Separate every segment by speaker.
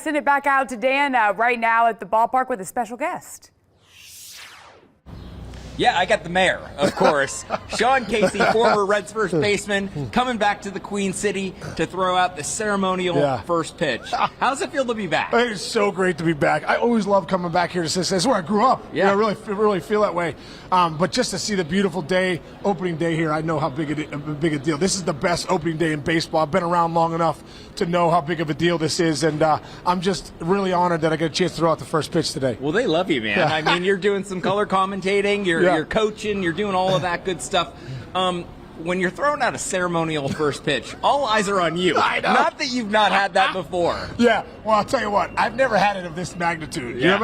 Speaker 1: send it back out to Dan right now at the ballpark with a special guest.
Speaker 2: Yeah, I got the mayor, of course. Sean Casey, former Reds first baseman, coming back to the Queen City to throw out the ceremonial first pitch. How's it feel to be back?
Speaker 3: It's so great to be back. I always love coming back here to Cincinnati. This is where I grew up.
Speaker 2: Yeah.
Speaker 3: You know, I really feel that way. But just to see the beautiful day, opening day here, I know how big a deal. This is the best opening day in baseball. I've been around long enough to know how big of a deal this is, and I'm just really honored that I get a chance to throw out the first pitch today.
Speaker 2: Well, they love you, man. I mean, you're doing some color commentating, you're coaching, you're doing all of that good stuff. When you're throwing out a ceremonial first pitch, all eyes are on you.
Speaker 3: I know.
Speaker 2: Not that you've not had that before.
Speaker 3: Yeah, well, I'll tell you what, I've never had it of this magnitude. You know,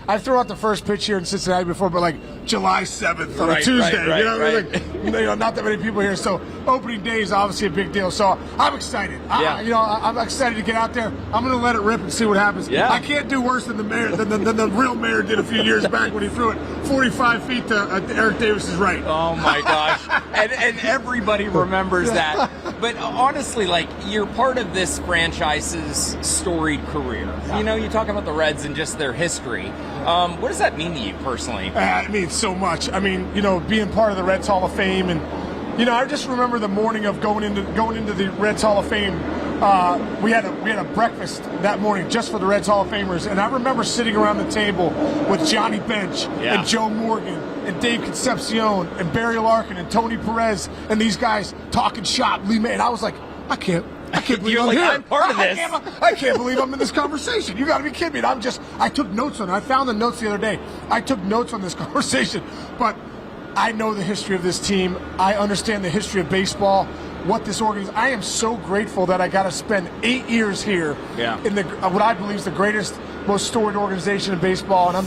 Speaker 3: I've thrown out the first pitch here in Cincinnati before, but like July 7th on a Tuesday. Like, not that many people here. So opening day is obviously a big deal. So I'm excited. I'm excited to get out there. I'm going to let it rip and see what happens.
Speaker 2: Yeah.
Speaker 3: I can't do worse than the mayor, than the real mayor did a few years back when he threw it 45 feet to Eric Davis's right.
Speaker 2: Oh my gosh. And everybody remembers that. But honestly, like, you're part of this franchise's storied career. You know, you talk about the Reds and just their history. What does that mean to you personally?
Speaker 3: It means so much. I mean, you know, being part of the Reds Hall of Fame, and you know, I just remember the morning of going into the Reds Hall of Fame. We had a breakfast that morning just for the Reds Hall of Famers, and I remember sitting around the table with Johnny Bench and Joe Morgan and Dave Concepcion and Barry Larkin and Tony Perez and these guys talking shop. Lee May, and I was like, I can't believe
Speaker 2: You're
Speaker 3: I'm
Speaker 2: like,
Speaker 3: here.
Speaker 2: I'm part of this.
Speaker 3: I can't believe I'm in this conversation. You got to be kidding me. And I took notes on it. I found the notes the other day. I took notes on this conversation, but I know the history of this team. I understand the history of baseball, what this organization. I am so grateful that I got to spend 8 years here in the what I believe is the greatest, most storied organization in baseball, and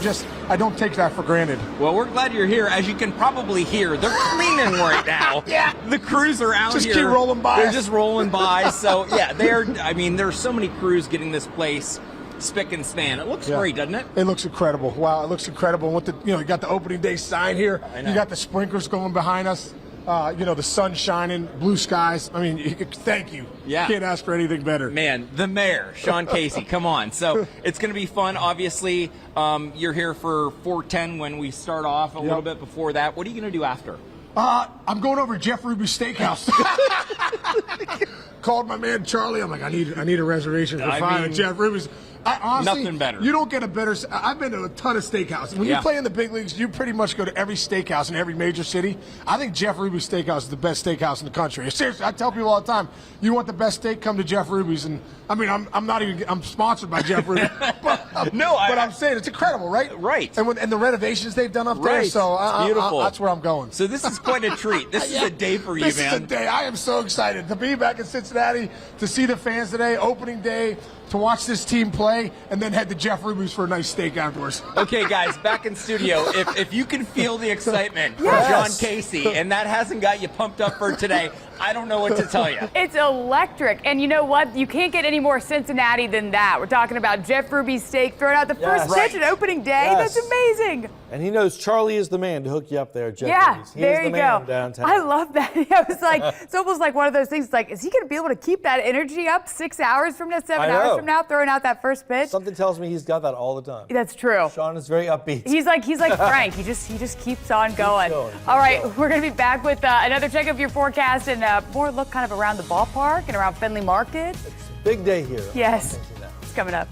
Speaker 3: I don't take that for granted.
Speaker 2: Well, we're glad you're here. As you can probably hear, they're cleaning right now. The crews are out here.
Speaker 3: Just keep rolling by.
Speaker 2: They're just rolling by. So, yeah, there's so many crews getting this place spick and span. It looks great, doesn't it?
Speaker 3: It looks incredible. Wow, it looks incredible. With you got the opening day sign here. You got the sprinklers going behind us. The sun shining, blue skies. I mean, thank you.
Speaker 2: Yeah.
Speaker 3: Can't ask for anything better.
Speaker 2: Man, the mayor, Sean Casey, come on. So it's going to be fun. Obviously, you're here for 410 when we start off. A little bit before that. What are you going to do after?
Speaker 3: I'm going over to Jeff Ruby's Steakhouse. Called my man Charlie. I'm like, I need a reservation for 5 at Jeff Ruby's. Honestly,
Speaker 2: nothing better.
Speaker 3: You don't get a better. I've been to a ton of steakhouses. When you play in the big leagues, you pretty much go to every steakhouse in every major city. I think Jeff Ruby's Steakhouse is the best steakhouse in the country. Seriously, I tell people all the time, you want the best steak, come to Jeff Ruby's. And I mean, I'm sponsored by Jeff Ruby, but I'm saying it's incredible, right?
Speaker 2: Right.
Speaker 3: And the renovations they've done up there, so
Speaker 2: it's beautiful.
Speaker 3: that's where I'm going.
Speaker 2: So this is quite a treat. This is a day for you, man.
Speaker 3: This is a day. I am so excited to be back in Cincinnati, to see the fans today, opening day, to watch this team play, and then head to Jeff Ruby's for a nice steak afterwards.
Speaker 2: Okay, guys, back in studio, if you can feel the excitement from John Casey, and that hasn't got you pumped up for today, I don't know what to tell you.
Speaker 1: It's electric. And you know what? You can't get any more Cincinnati than that. We're talking about Jeff Ruby's steak throwing out the first pitch at opening day. That's amazing.
Speaker 4: And he knows Charlie is the man to hook you up there, Jeff.
Speaker 1: Yeah,
Speaker 4: He
Speaker 1: there
Speaker 4: is the
Speaker 1: you
Speaker 4: man
Speaker 1: go.
Speaker 4: downtown.
Speaker 1: I love that. It was like, it's almost like one of those things. It's like, is he going to be able to keep that energy up 6 hours from now, 7 hours from now, throwing out that first pitch?
Speaker 4: Something tells me he's got that all the time.
Speaker 1: That's true.
Speaker 4: Sean is very upbeat.
Speaker 1: He's like Frank. He just keeps on going. All right, we're going to be back with another check of your forecast and more look kind of around the ballpark and around Fenley Market.
Speaker 4: It's a big day here.
Speaker 1: Yes, it's coming up.